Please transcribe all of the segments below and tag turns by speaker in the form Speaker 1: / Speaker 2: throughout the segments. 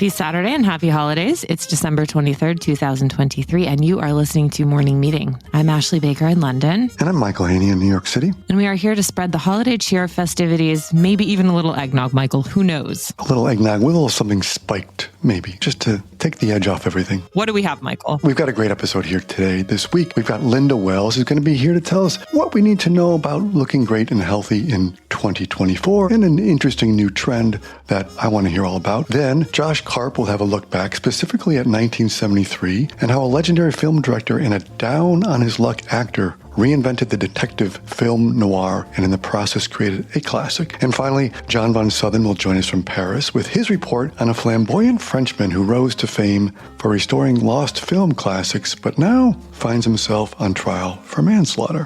Speaker 1: Happy Saturday and happy holidays. It's December 23rd, 2023, and you are listening to Morning Meeting. I'm Ashley Baker in London.
Speaker 2: And I'm Michael Haney in New York City.
Speaker 1: And we are here to spread the holiday cheer, festivities, maybe even a little eggnog, Michael. Who knows?
Speaker 2: A little eggnog with a little something spiked, maybe, just to take the edge off everything.
Speaker 1: What do we have, Michael?
Speaker 2: We've got a great episode here today. This week, we've got Linda Wells, who's going to be here to tell us what we need to know about looking great and healthy in 2024, and an interesting new trend that I want to hear all about. Then, Josh Karp will have a look back specifically at 1973 and how a legendary film director and a down-on-his-luck actor reinvented the detective film noir and in the process created a classic. And finally, John von Southern will join us from Paris with his report on a flamboyant Frenchman who rose to fame for restoring lost film classics, but now finds himself on trial for manslaughter.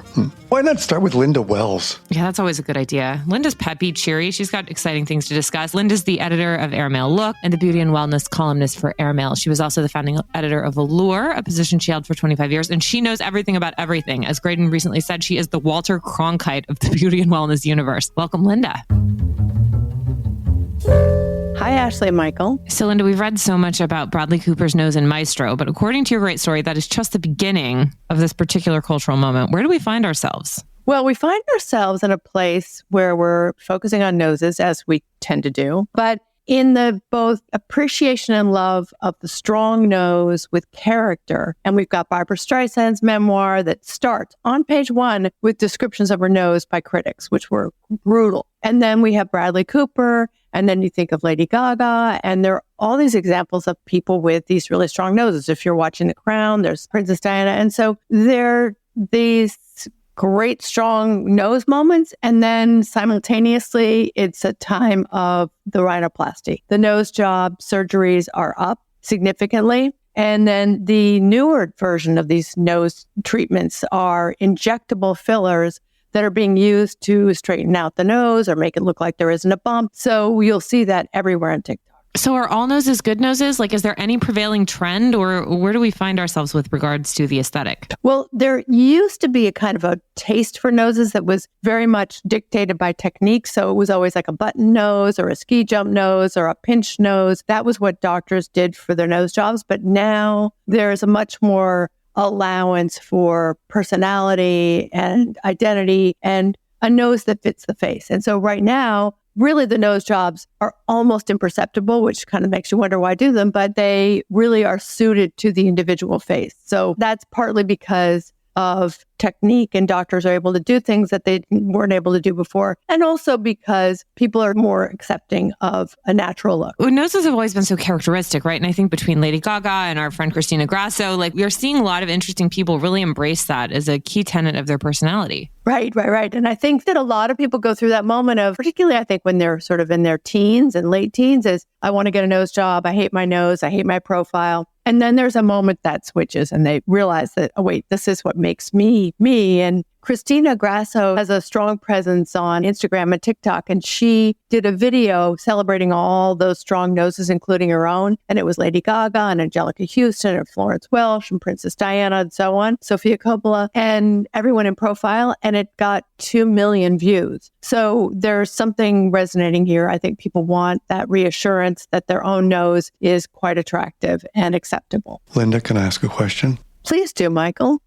Speaker 2: Why not start with Linda Wells?
Speaker 1: Yeah, that's always a good idea. Linda's peppy, cheery. She's got exciting things to discuss. Linda's the editor of Airmail Look and the beauty and wellness columnist for Airmail. She was also the founding editor of Allure, a position she held for 25 years, and she knows everything about everything. As Graydon recently said, she is the Walter Cronkite of the beauty and wellness universe. Welcome, Linda.
Speaker 3: Hi, Ashley and Michael.
Speaker 1: So, Linda, we've read so much about Bradley Cooper's nose in Maestro, but according to your great story, that is just the beginning of this particular cultural moment. Where do we find ourselves?
Speaker 3: Well, we find ourselves in a place where we're focusing on noses, as we tend to do, but in the both appreciation and love of the strong nose with character. And we've got Barbra Streisand's memoir that starts on page 1 with descriptions of her nose by critics, which were brutal. And then we have Bradley Cooper, and then you think of Lady Gaga, and there are all these examples of people with these really strong noses. If you're watching The Crown, there's Princess Diana. And so there are these great, strong nose moments. And then simultaneously, it's a time of the rhinoplasty. The nose job surgeries are up significantly. And then the newer version of these nose treatments are injectable fillers that are being used to straighten out the nose or make it look like there isn't a bump. So you'll see that everywhere on TikTok.
Speaker 1: So are all noses good noses? Like, is there any prevailing trend, or where do we find ourselves with regards to the aesthetic?
Speaker 3: Well, there used to be a kind of a taste for noses that was very much dictated by technique. So it was always like a button nose or a ski jump nose or a pinch nose. That was what doctors did for their nose jobs. But now there's a much more allowance for personality and identity and a nose that fits the face. And so right now, really the nose jobs are almost imperceptible, which kind of makes you wonder why do them, but they really are suited to the individual face. So that's partly because of technique and doctors are able to do things that they weren't able to do before. And also because people are more accepting of a natural look.
Speaker 1: Well, noses have always been so characteristic, right? And I think between Lady Gaga and our friend Christina Grasso, like we are seeing a lot of interesting people really embrace that as a key tenet of their personality.
Speaker 3: Right. And I think that a lot of people go through that moment of, particularly I think when they're sort of in their teens and late teens, is I want to get a nose job. I hate my nose. I hate my profile. And then there's a moment that switches and they realize that, oh, wait, this is what makes me. And Christina Grasso has a strong presence on Instagram and TikTok, and she did a video celebrating all those strong noses, including her own. And it was Lady Gaga and Angelica Houston and Florence Welch and Princess Diana and so on, Sofia Coppola, and everyone in profile. And it got 2 million views. So there's something resonating here. I think people want that reassurance that their own nose is quite attractive and acceptable.
Speaker 2: Linda, can I ask a question?
Speaker 3: Please do, Michael.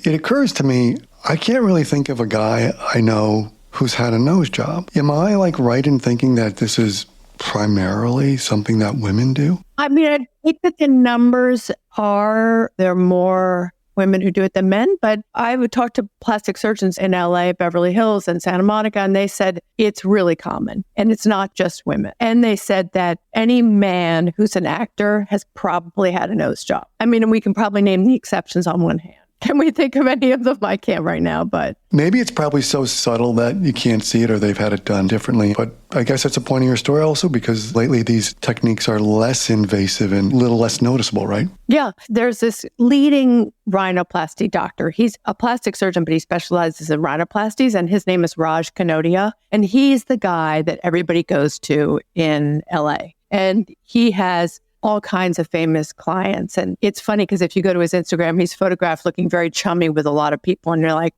Speaker 2: It occurs to me, I can't really think of a guy I know who's had a nose job. Am I right in thinking that this is primarily something that women do?
Speaker 3: I mean, I think that the numbers there are more women who do it than men, but I would talk to plastic surgeons in LA, Beverly Hills, and Santa Monica, and they said it's really common, and it's not just women. And they said that any man who's an actor has probably had a nose job. I mean, and we can probably name the exceptions on one hand. Can we think of any of them? I can't right now, but...
Speaker 2: Maybe it's probably so subtle that you can't see it or they've had it done differently. But I guess that's a point of your story also, because lately these techniques are less invasive and a little less noticeable, right?
Speaker 3: Yeah. There's this leading rhinoplasty doctor. He's a plastic surgeon, but he specializes in rhinoplasties, and his name is Raj Kanodia. And he's the guy that everybody goes to in LA. And he has all kinds of famous clients. And it's funny because if you go to his Instagram, he's photographed looking very chummy with a lot of people. And you're like,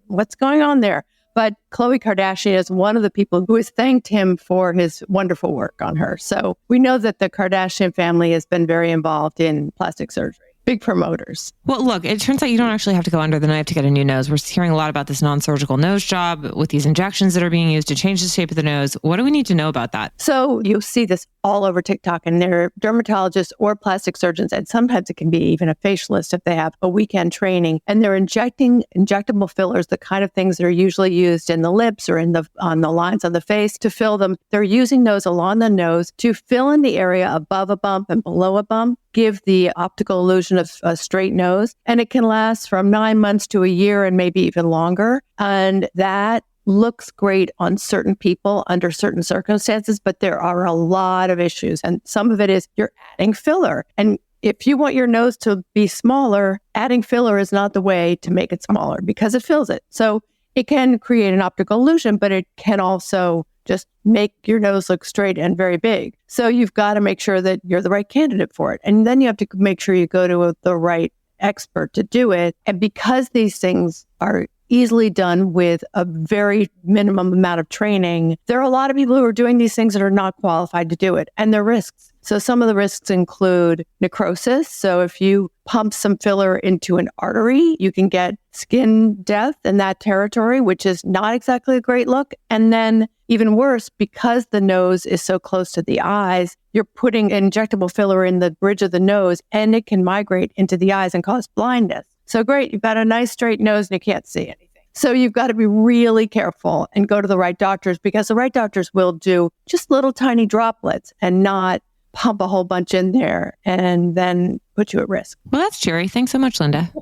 Speaker 3: what's going on there? But Khloe Kardashian is one of the people who has thanked him for his wonderful work on her. So we know that the Kardashian family has been very involved in plastic surgery. Big promoters.
Speaker 1: Well, look, it turns out you don't actually have to go under the knife to get a new nose. We're hearing a lot about this non-surgical nose job with these injections that are being used to change the shape of the nose. What do we need to know about that?
Speaker 3: So you'll see this all over TikTok, and they're dermatologists or plastic surgeons, and sometimes it can be even a facialist if they have a weekend training, and they're injecting injectable fillers, the kind of things that are usually used in the lips or on the lines on the face to fill them. They're using those along the nose to fill in the area above a bump and below a bump, give the optical illusion of a straight nose. And it can last from 9 months to a year and maybe even longer. And that looks great on certain people under certain circumstances, but there are a lot of issues. And some of it is you're adding filler. And if you want your nose to be smaller, adding filler is not the way to make it smaller because it fills it. So it can create an optical illusion, but it can also just make your nose look straight and very big. So you've got to make sure that you're the right candidate for it. And then you have to make sure you go to the right expert to do it. And because these things are easily done with a very minimum amount of training, there are a lot of people who are doing these things that are not qualified to do it. And there are risks. So some of the risks include necrosis. So if you pump some filler into an artery, you can get skin death in that territory, which is not exactly a great look. And then even worse, because the nose is so close to the eyes, you're putting injectable filler in the bridge of the nose, and it can migrate into the eyes and cause blindness. So great, you've got a nice straight nose and you can't see anything. So you've got to be really careful and go to the right doctors, because the right doctors will do just little tiny droplets and not pump a whole bunch in there and then put you at risk.
Speaker 1: Well, that's cheery. Thanks so much, Linda.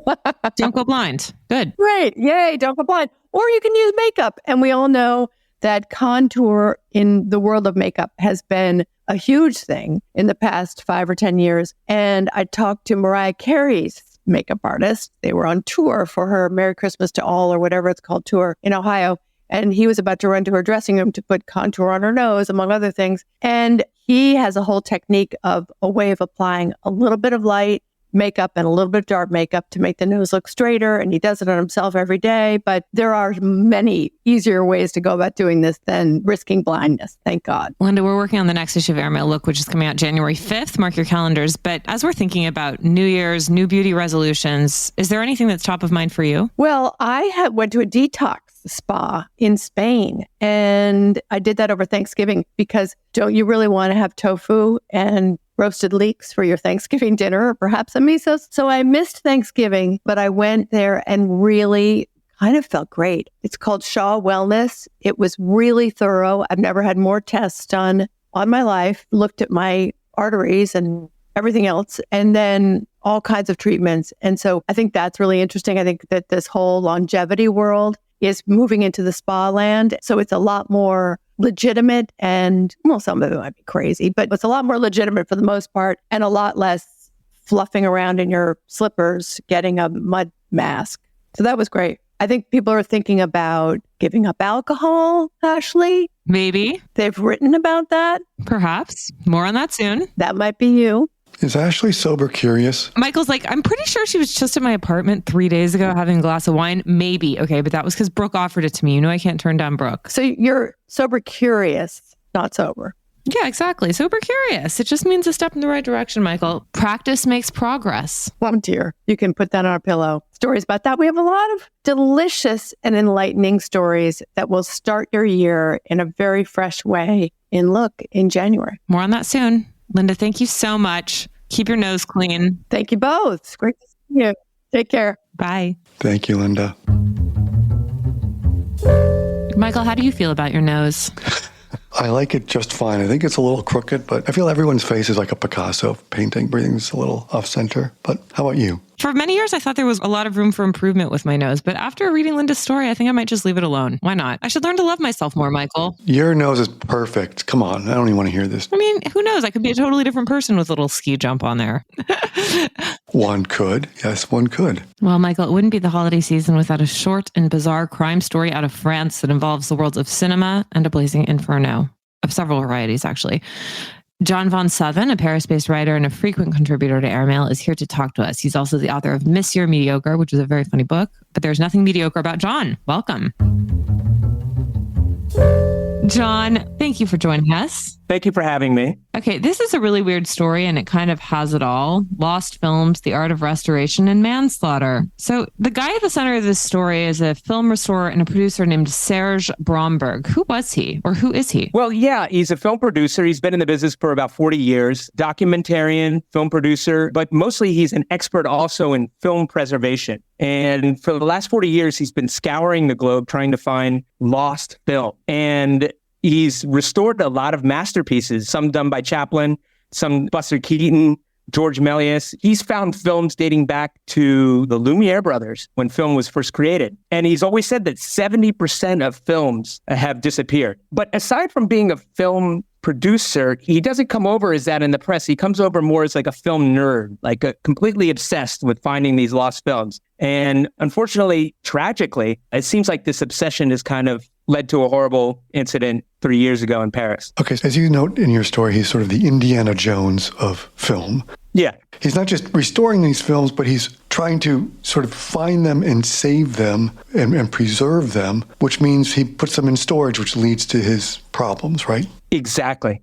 Speaker 1: Don't go blind. Good.
Speaker 3: Great. Yay. Don't go blind. Or you can use makeup. And we all know that contour in the world of makeup has been a huge thing in the past 5 or 10 years. And I talked to Mariah Carey's makeup artist. They were on tour for her Merry Christmas to All or whatever it's called tour in Ohio. And he was about to run to her dressing room to put contour on her nose, among other things. And he has a whole technique of a way of applying a little bit of light makeup and a little bit of dark makeup to make the nose look straighter. And he does it on himself every day. But there are many easier ways to go about doing this than risking blindness. Thank God.
Speaker 1: Linda, we're working on the next issue of Airmail Look, which is coming out January 5th. Mark your calendars. But as we're thinking about New Year's, new beauty resolutions, is there anything that's top of mind for you?
Speaker 3: Well, I went to a detox spa in Spain, and I did that over Thanksgiving, because don't you really want to have tofu and roasted leeks for your Thanksgiving dinner, or perhaps a miso? So I missed Thanksgiving, but I went there and really kind of felt great. It's called Shaw Wellness. It was really thorough. I've never had more tests done on my life, looked at my arteries and everything else, and then all kinds of treatments. And so I think that's really interesting. I think that this whole longevity world is moving into the spa land. So it's a lot more legitimate, and, well, some of it might be crazy, but it's a lot more legitimate for the most part, and a lot less fluffing around in your slippers, getting a mud mask. So that was great. I think people are thinking about giving up alcohol, Ashley.
Speaker 1: Maybe.
Speaker 3: They've written about that.
Speaker 1: Perhaps. More on that soon.
Speaker 3: That might be you.
Speaker 2: Is Ashley sober curious?
Speaker 1: Michael's like, I'm pretty sure she was just at my apartment 3 days ago having a glass of wine. Maybe. Okay, but that was because Brooke offered it to me. You know I can't turn down Brooke.
Speaker 3: So you're sober curious, not sober.
Speaker 1: Yeah, exactly. Sober curious. It just means a step in the right direction, Michael. Practice makes progress.
Speaker 3: Well, dear, you can put that on our pillow. Stories about that. We have a lot of delicious and enlightening stories that will start your year in a very fresh way in January.
Speaker 1: More on that soon. Linda, thank you so much. Keep your nose clean.
Speaker 3: Thank you both. It's great to see you. Take care.
Speaker 1: Bye.
Speaker 2: Thank you, Linda.
Speaker 1: Michael, how do you feel about your nose?
Speaker 2: I like it just fine. I think it's a little crooked, but I feel everyone's face is like a Picasso painting. Everything's a little off center. But how about you?
Speaker 1: For many years, I thought there was a lot of room for improvement with my nose. But after reading Linda's story, I think I might just leave it alone. Why not? I should learn to love myself more, Michael.
Speaker 2: Your nose is perfect. Come on. I don't even want to hear this.
Speaker 1: I mean, who knows? I could be a totally different person with a little ski jump on there.
Speaker 2: One could. Yes, one could.
Speaker 1: Well, Michael, it wouldn't be the holiday season without a short and bizarre crime story out of France that involves the worlds of cinema and a blazing inferno. Of several varieties, actually. John von Seven, a Paris-based writer and a frequent contributor to Airmail, is here to talk to us. He's also the author of Monsieur Mediocre, which is a very funny book, but there's nothing mediocre about John. Welcome. John, thank you for joining us.
Speaker 4: Thank you for having me.
Speaker 1: Okay, this is a really weird story, and it kind of has it all. Lost films, the art of restoration, and manslaughter. So the guy at the center of this story is a film restorer and a producer named Serge Bromberg. Who was he, or who is he?
Speaker 4: Well, yeah, he's a film producer. He's been in the business for about 40 years, documentarian, film producer, but mostly he's an expert also in film preservation. And for the last 40 years, he's been scouring the globe trying to find lost film. And he's restored a lot of masterpieces, some done by Chaplin, some Buster Keaton, George Méliès. He's found films dating back to the Lumiere brothers when film was first created. And he's always said that 70% of films have disappeared. But aside from being a film producer, he doesn't come over as that in the press. He comes over more as like a film nerd, like completely obsessed with finding these lost films. And unfortunately, tragically, it seems like this obsession has kind of led to a horrible incident 3 years ago in Paris.
Speaker 2: Okay, as you note in your story, he's sort of the Indiana Jones of film.
Speaker 4: Yeah.
Speaker 2: He's not just restoring these films, but he's trying to sort of find them and save them and preserve them, which means he puts them in storage, which leads to his problems, right?
Speaker 4: Exactly.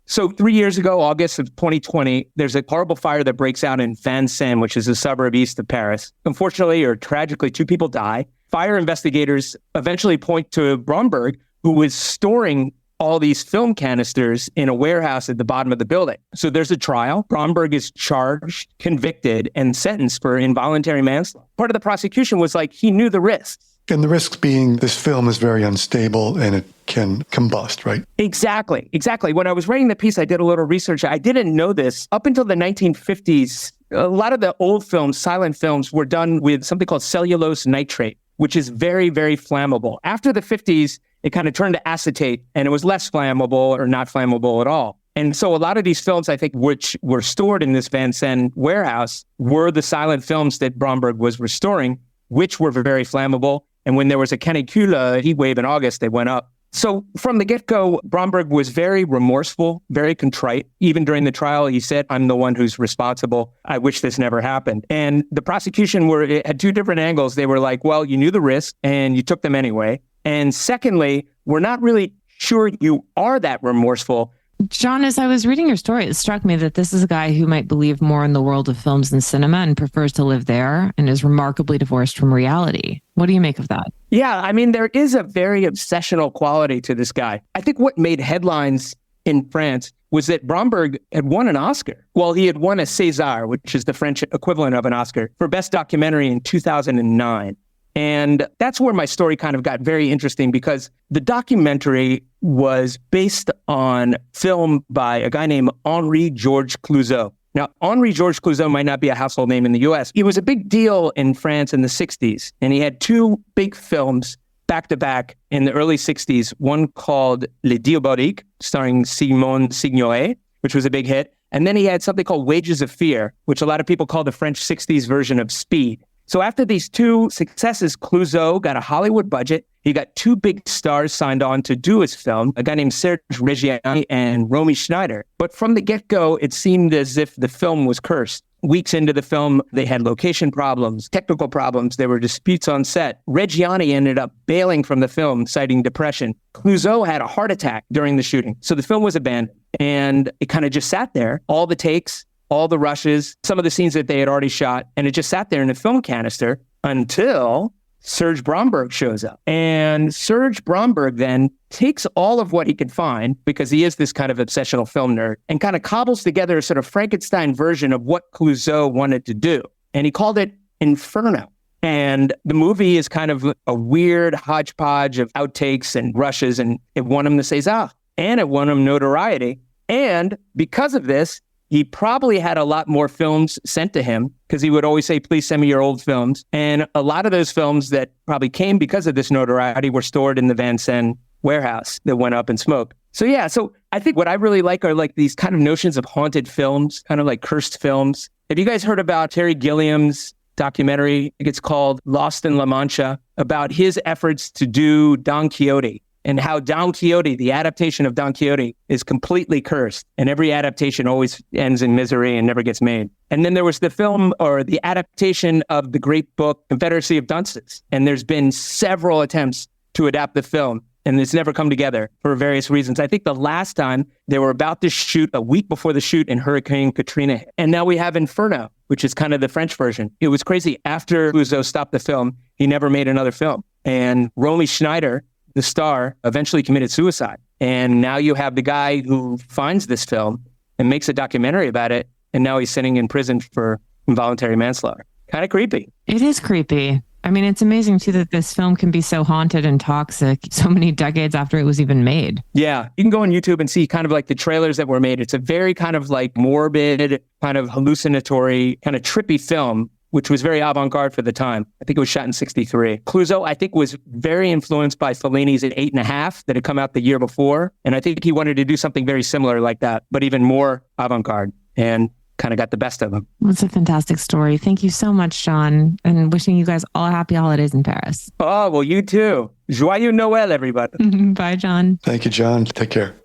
Speaker 4: So 3 years ago, August of 2020, there's a horrible fire that breaks out in Vincennes, which is a suburb east of Paris. Unfortunately, or tragically, 2 people die. Fire investigators eventually point to Bromberg, who was storing all these film canisters in a warehouse at the bottom of the building. So there's a trial. Bromberg is charged, convicted, and sentenced for involuntary manslaughter. Part of the prosecution was like, he knew the risks.
Speaker 2: And the risks being this film is very unstable and it can combust, right?
Speaker 4: Exactly. When I was writing the piece, I did a little research. I didn't know this. Up until the 1950s, a lot of the old films, silent films, were done with something called cellulose nitrate, which is very, very flammable. After the 50s, it kind of turned to acetate and it was less flammable or not flammable at all. And so a lot of these films, I think, which were stored in this Vincennes warehouse were the silent films that Bromberg was restoring, which were very flammable. And when there was a canicule, a heat wave in August, they went up. So from the get-go, Bromberg was very remorseful, very contrite. Even during the trial, he said, I'm the one who's responsible. I wish this never happened. And the prosecution had 2 different angles. They were like, well, you knew the risk and you took them anyway. And secondly, we're not really sure you are that remorseful.
Speaker 1: John, as I was reading your story, it struck me that this is a guy who might believe more in the world of films and cinema and prefers to live there and is remarkably divorced from reality. What do you make of that?
Speaker 4: Yeah, I mean, there is a very obsessional quality to this guy. I think what made headlines in France was that Bromberg had won an Oscar. Well, he had won a César, which is the French equivalent of an Oscar, for Best Documentary in 2009. And that's where my story kind of got very interesting because the documentary was based on film by a guy named Henri-Georges Clouzot. Now, Henri-Georges Clouzot might not be a household name in the US. He was a big deal in France in the 60s, and he had 2 big films back-to-back in the early 60s, one called Les Diaboliques, starring Simone Signoret, which was a big hit. And then he had something called Wages of Fear, which a lot of people call the French 60s version of Speed. So after these 2 successes, Clouzot got a Hollywood budget. He got 2 big stars signed on to do his film, a guy named Serge Reggiani and Romy Schneider. But from the get-go, it seemed as if the film was cursed. Weeks into the film, they had location problems, technical problems. There were disputes on set. Reggiani ended up bailing from the film, citing depression. Clouzot had a heart attack during the shooting. So the film was abandoned. And it kind of just sat there, all the takes, all the rushes, some of the scenes that they had already shot, and it just sat there in a film canister until Serge Bromberg shows up. And Serge Bromberg then takes all of what he could find, because he is this kind of obsessional film nerd, and kind of cobbles together a sort of Frankenstein version of what Clouzot wanted to do. And he called it Inferno. And the movie is kind of a weird hodgepodge of outtakes and rushes, and it won him the César, and it won him notoriety. And because of this, he probably had a lot more films sent to him because he would always say, please send me your old films. And a lot of those films that probably came because of this notoriety were stored in the Vincennes warehouse that went up in smoke. So yeah, so I think what I really like are like these kind of notions of haunted films, kind of like cursed films. Have you guys heard about Terry Gilliam's documentary? I think it's called Lost in La Mancha, about his efforts to do Don Quixote. And how Don Quixote, the adaptation of Don Quixote, is completely cursed. And every adaptation always ends in misery and never gets made. And then there was the film or the adaptation of the great book, Confederacy of Dunces. And there's been several attempts to adapt the film. and it's never come together for various reasons. I think the last time they were about to shoot a week before the shoot in Hurricane Katrina. And now we have Inferno, which is kind of the French version. It was crazy. After Clouzot stopped the film, he never made another film. And Romy Schneider, the star, eventually committed suicide. And now you have the guy who finds this film and makes a documentary about it. And now he's sitting in prison for involuntary manslaughter. Kind of creepy.
Speaker 1: It is creepy. I mean, it's amazing, too, that this film can be so haunted and toxic so many decades after it was even made.
Speaker 4: Yeah. You can go on YouTube and see kind of like the trailers that were made. It's a very kind of like morbid, kind of hallucinatory, kind of trippy film, which was very avant-garde for the time. I think it was shot in 1963. Clouzot, I think, was very influenced by Fellini's at 8.5 that had come out the year before. And I think he wanted to do something very similar like that, but even more avant-garde. And kind of got the best of him.
Speaker 1: It's a fantastic story. Thank you so much, John, and wishing you guys all happy holidays in Paris.
Speaker 4: Oh, well, you too. Joyeux Noël, everybody.
Speaker 1: Bye, John.
Speaker 2: Thank you, John. Take care.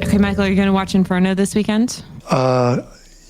Speaker 1: Okay, Michael, are you going to watch Inferno this weekend?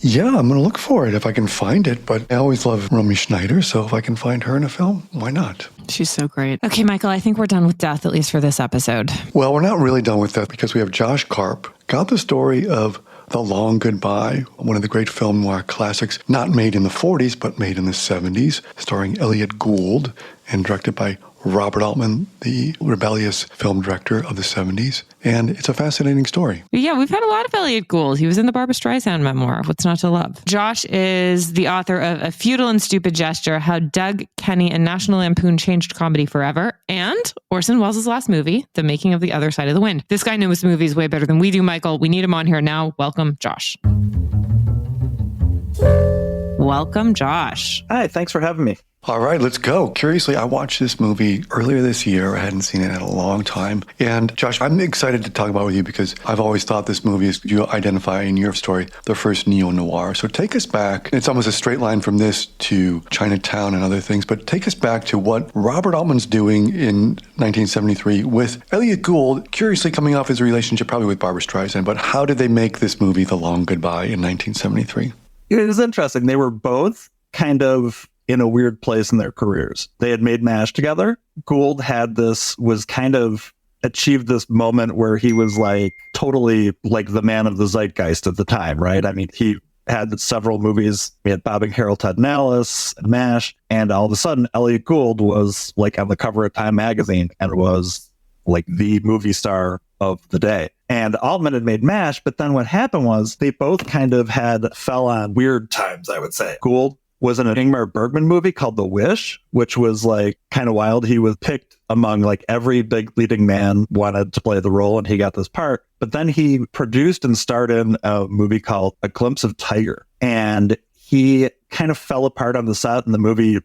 Speaker 2: Yeah, I'm going to look for it if I can find it, but I always love Romy Schneider, so if I can find her in a film, why not?
Speaker 1: She's so great. Okay, Michael, I think we're done with death, at least for this episode.
Speaker 2: Well, we're not really done with that because we have Josh Karp, got the story of The Long Goodbye, one of the great film noir classics, not made in the 40s, but made in the 70s, starring Elliot Gould and directed by Robert Altman, the rebellious film director of the 70s. And it's a fascinating story.
Speaker 1: Yeah, we've had a lot of Elliot Gould. He was in the Barbra Streisand memoir, What's Not to Love. Josh is the author of A Futile and Stupid Gesture, How Doug Kenny and National Lampoon Changed Comedy Forever, and Orson Welles' last movie, The Making of the Other Side of the Wind. This guy knows movies way better than we do, Michael. We need him on here now. Welcome, Josh. Welcome, Josh.
Speaker 5: Hi, thanks for having me.
Speaker 2: All right, let's go. Curiously, I watched this movie earlier this year. I hadn't seen it in a long time. And Josh, I'm excited to talk about it with you because I've always thought this movie is, you identify in your story, the first neo-noir. So take us back. It's almost a straight line from this to Chinatown and other things, but take us back to what Robert Altman's doing in 1973 with Elliot Gould, curiously coming off his relationship probably with Barbra Streisand, but how did they make this movie The Long Goodbye in 1973?
Speaker 5: It was interesting. They were both kind of in a weird place in their careers. They had made MASH together. Gould was kind of achieved this moment where he was like totally like the man of the zeitgeist at the time, right? I mean, he had several movies. We had Bobbing Harold, Ted and Alice, and MASH, and all of a sudden, Elliot Gould was like on the cover of Time magazine and was like the movie star of the day. And Altman had made MASH, but then what happened was they both kind of fell on weird times, I would say. Gould was in an Ingmar Bergman movie called The Wish, which was like kind of wild. He was picked among like every big leading man wanted to play the role, and he got this part. But then he produced and starred in a movie called A Glimpse of Tiger. And he kind of fell apart on the set, and the movie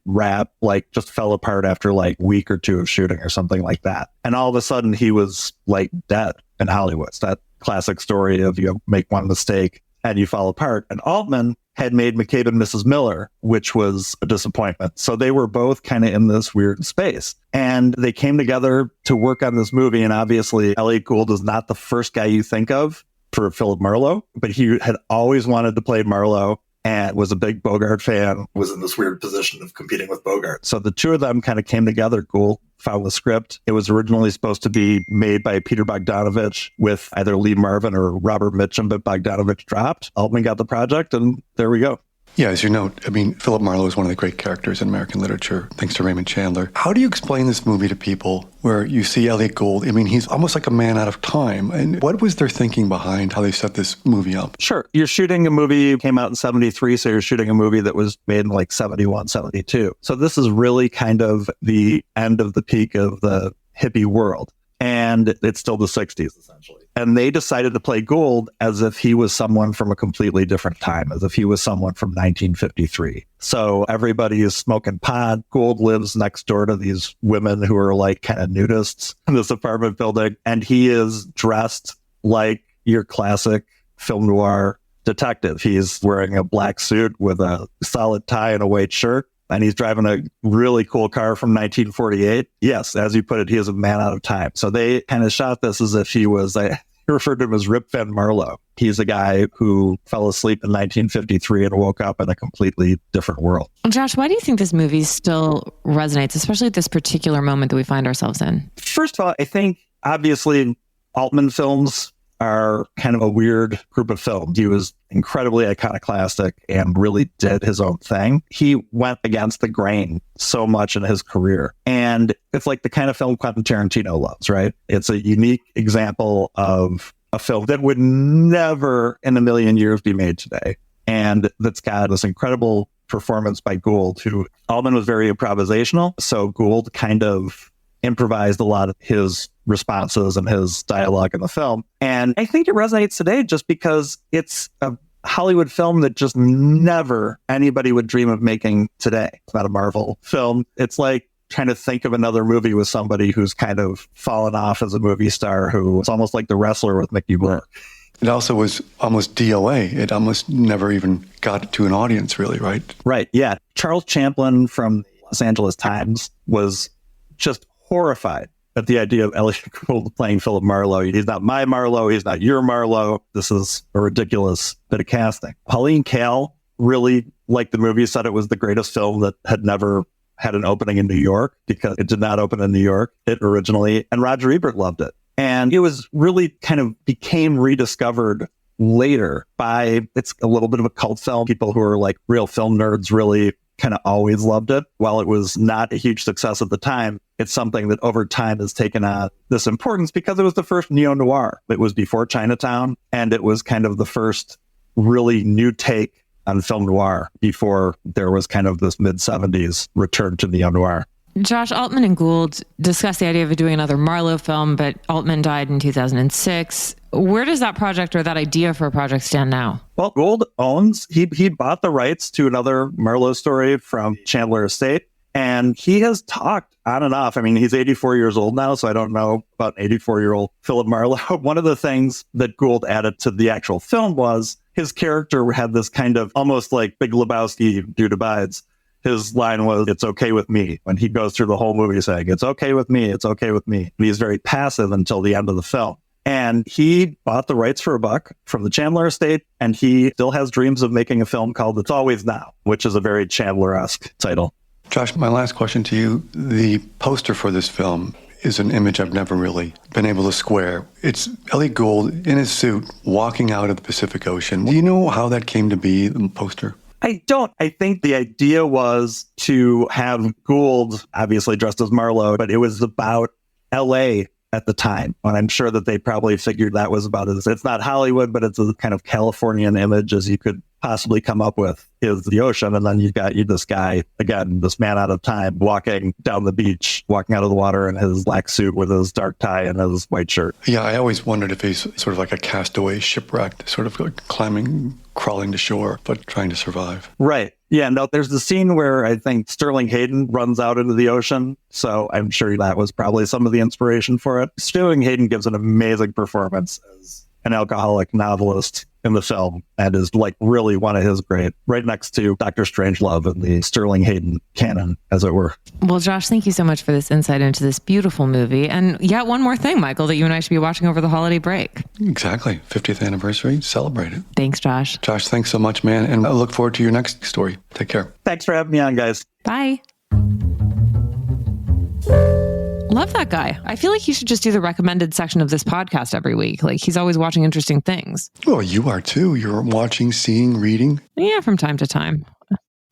Speaker 5: just fell apart after like a week or two of shooting or something like that. And all of a sudden he was like dead in Hollywood. It's that classic story of you make one mistake and you fall apart. And Altman had made McCabe and Mrs. Miller, which was a disappointment. So they were both kind of in this weird space. And they came together to work on this movie. And obviously, Elliot Gould is not the first guy you think of for Philip Marlowe, but he had always wanted to play Marlowe and was a big Bogart fan, was in this weird position of competing with Bogart. So the two of them kind of came together. Gould found the script. It was originally supposed to be made by Peter Bogdanovich with either Lee Marvin or Robert Mitchum, but Bogdanovich dropped. Altman got the project, and there we go.
Speaker 2: Yeah, as you know, I mean, Philip Marlowe is one of the great characters in American literature, thanks to Raymond Chandler. How do you explain this movie to people where you see Elliot Gould? I mean, he's almost like a man out of time. And what was their thinking behind how they set this movie up?
Speaker 5: Sure. You're shooting a movie, came out in 73, so you're shooting a movie that was made in like 71, 72. So this is really kind of the end of the peak of the hippie world. And it's still the 60s, essentially. And they decided to play Gould as if he was someone from a completely different time, as if he was someone from 1953. So everybody is smoking pot. Gould lives next door to these women who are like kind of nudists in this apartment building. And he is dressed like your classic film noir detective. He's wearing a black suit with a solid tie and a white shirt. And he's driving a really cool car from 1948. Yes, as you put it, he is a man out of time. So they kind of shot this as if he was referred to him as Rip Van Marlowe. He's a guy who fell asleep in 1953 and woke up in a completely different world.
Speaker 1: Josh, why do you think this movie still resonates, especially at this particular moment that we find ourselves in?
Speaker 5: First of all, I think obviously Altman films are kind of a weird group of films. He was incredibly iconoclastic and really did his own thing. He went against the grain so much in his career. And it's like the kind of film Quentin Tarantino loves, right? It's a unique example of a film that would never in a million years be made today. And that's got this incredible performance by Gould, who Altman was very improvisational. So Gould kind of improvised a lot of his responses and his dialogue in the film. And I think it resonates today just because it's a Hollywood film that just never anybody would dream of making today. It's not a Marvel film. It's like trying to think of another movie with somebody who's kind of fallen off as a movie star, who it's almost like The Wrestler with Mickey Rourke.
Speaker 2: It also was almost DOA. It almost never even got to an audience, really, right?
Speaker 5: Right, yeah. Charles Champlin from the Los Angeles Times was just horrified at the idea of Elliot Gould playing Philip Marlowe. He's not my Marlowe. He's not your Marlowe. This is a ridiculous bit of casting. Pauline Kael really liked the movie, said it was the greatest film that had never had an opening in New York because it did not open in New York, it originally, and Roger Ebert loved it. And it was really kind of became rediscovered later by, it's a little bit of a cult film. People who are like real film nerds really kind of always loved it. While it was not a huge success at the time, it's something that over time has taken on this importance because it was the first neo-noir. It was before Chinatown, and it was kind of the first really new take on film noir before there was kind of this mid-70s return to neo-noir.
Speaker 1: Josh, Altman and Gould discussed the idea of doing another Marlowe film, but Altman died in 2006. Where does that project or that idea for a project stand now?
Speaker 5: Well, Gould owns, he bought the rights to another Marlowe story from Chandler Estate, and he has talked on and off. I mean, he's 84 years old now, so I don't know about an 84-year-old Philip Marlowe. One of the things that Gould added to the actual film was his character had this kind of almost like Big Lebowski, Dude Abides. His line was, "It's okay with me." When he goes through the whole movie saying, "It's okay with me, it's okay with me." And he's very passive until the end of the film. And he bought the rights for $1 from the Chandler Estate, and he still has dreams of making a film called It's Always Now, which is a very Chandler-esque title.
Speaker 2: Josh, my last question to you. The poster for this film is an image I've never really been able to square. It's Elliot Gould in his suit walking out of the Pacific Ocean. Do you know how that came to be, the poster?
Speaker 5: I don't. I think the idea was to have Gould obviously dressed as Marlowe, but it was about LA at the time. And I'm sure that they probably figured that was about it. It's not Hollywood, but it's a kind of Californian image as you could possibly come up with, is the ocean. And then you've got this guy, again, this man out of time, walking down the beach, walking out of the water in his black suit with his dark tie and his white shirt.
Speaker 2: Yeah, I always wondered if he's sort of like a castaway, shipwrecked, sort of like crawling to shore, but trying to survive.
Speaker 5: Right. Yeah, no, there's the scene where I think Sterling Hayden runs out into the ocean. So I'm sure that was probably some of the inspiration for it. Sterling Hayden gives an amazing performance as an alcoholic novelist in the film and is like really one of his great, right next to Dr. Strangelove in the Sterling Hayden canon, as it were.
Speaker 1: Well, Josh, thank you so much for this insight into this beautiful movie. And yet one more thing, Michael, that you and I should be watching over the holiday break.
Speaker 2: Exactly. 50th anniversary. Celebrate it.
Speaker 1: Thanks, Josh.
Speaker 2: Josh, thanks so much, man. And I look forward to your next story. Take care.
Speaker 5: Thanks for having me on, guys.
Speaker 1: Bye. Love that guy. I feel like he should just do the recommended section of this podcast every week. Like, he's always watching interesting things.
Speaker 2: Well, you are too. You're watching, seeing, reading.
Speaker 1: Yeah, from time to time.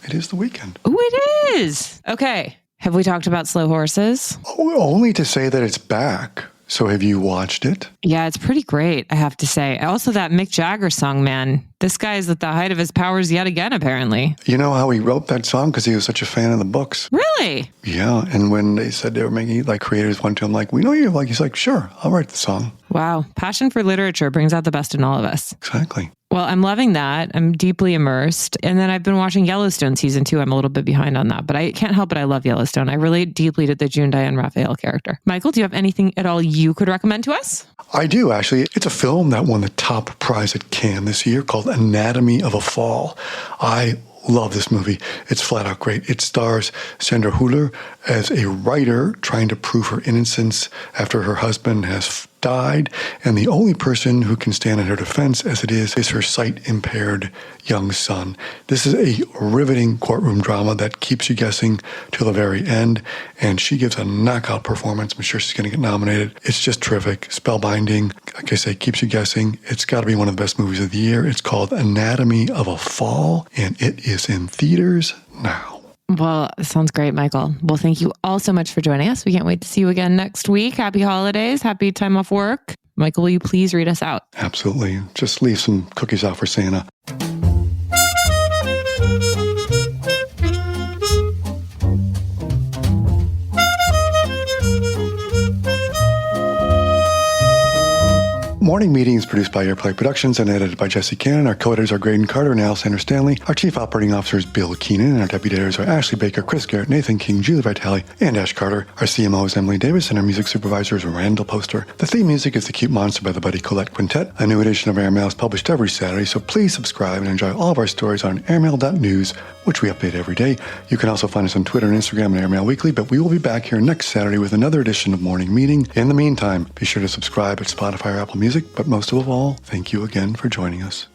Speaker 2: It is the weekend.
Speaker 1: Oh, it is. Okay. Have we talked about Slow Horses?
Speaker 2: Oh, only to say that it's back. So have you watched it?
Speaker 1: Yeah, it's pretty great, I have to say. Also, that Mick Jagger song, man. This guy is at the height of his powers yet again, apparently.
Speaker 2: You know how he wrote that song? Because he was such a fan of the books.
Speaker 1: Really?
Speaker 2: Yeah, and when they said they were making it, like creators went to him like, we know you. Like, he's like, sure, I'll write the song.
Speaker 1: Wow. Passion for literature brings out the best in all of us.
Speaker 2: Exactly.
Speaker 1: Well, I'm loving that. I'm deeply immersed. And then I've been watching Yellowstone season 2. I'm a little bit behind on that, but I can't help it. I love Yellowstone. I relate deeply to the June Diane Raphael character. Michael, do you have anything at all you could recommend to us?
Speaker 2: I do, actually. It's a film that won the top prize at Cannes this year called Anatomy of a Fall. I love this movie. It's flat out great. It stars Sandra Hüller as a writer trying to prove her innocence after her husband has died, and the only person who can stand in her defense as it is her sight-impaired young son. This is a riveting courtroom drama that keeps you guessing till the very end, and she gives a knockout performance. I'm sure she's going to get nominated. It's just terrific, spellbinding. Like I say, keeps you guessing. It's got to be one of the best movies of the year. It's called Anatomy of a Fall, and it is in theaters now.
Speaker 1: Well, sounds great, Michael. Well, thank you all so much for joining us. We can't wait to see you again next week. Happy holidays. Happy time off work. Michael, will you please read us out?
Speaker 2: Absolutely. Just leave some cookies out for Santa. Morning Meeting is produced by Airplay Productions and edited by Jesse Cannon. Our co-editors are Graydon Carter and Alexander Stanley. Our chief operating officer is Bill Keenan, and our deputy editors are Ashley Baker, Chris Garrett, Nathan King, Julie Vitale, and Ash Carter. Our CMO is Emily Davis, and our music supervisor is Randall Poster. The theme music is The Cute Monster by the Buddy Collette Quintet. A new edition of Airmail is published every Saturday, so please subscribe and enjoy all of our stories on airmail.news, which we update every day. You can also find us on Twitter and Instagram at Airmail Weekly, but we will be back here next Saturday with another edition of Morning Meeting. In the meantime, be sure to subscribe at Spotify or Apple Music, but most of all, thank you again for joining us.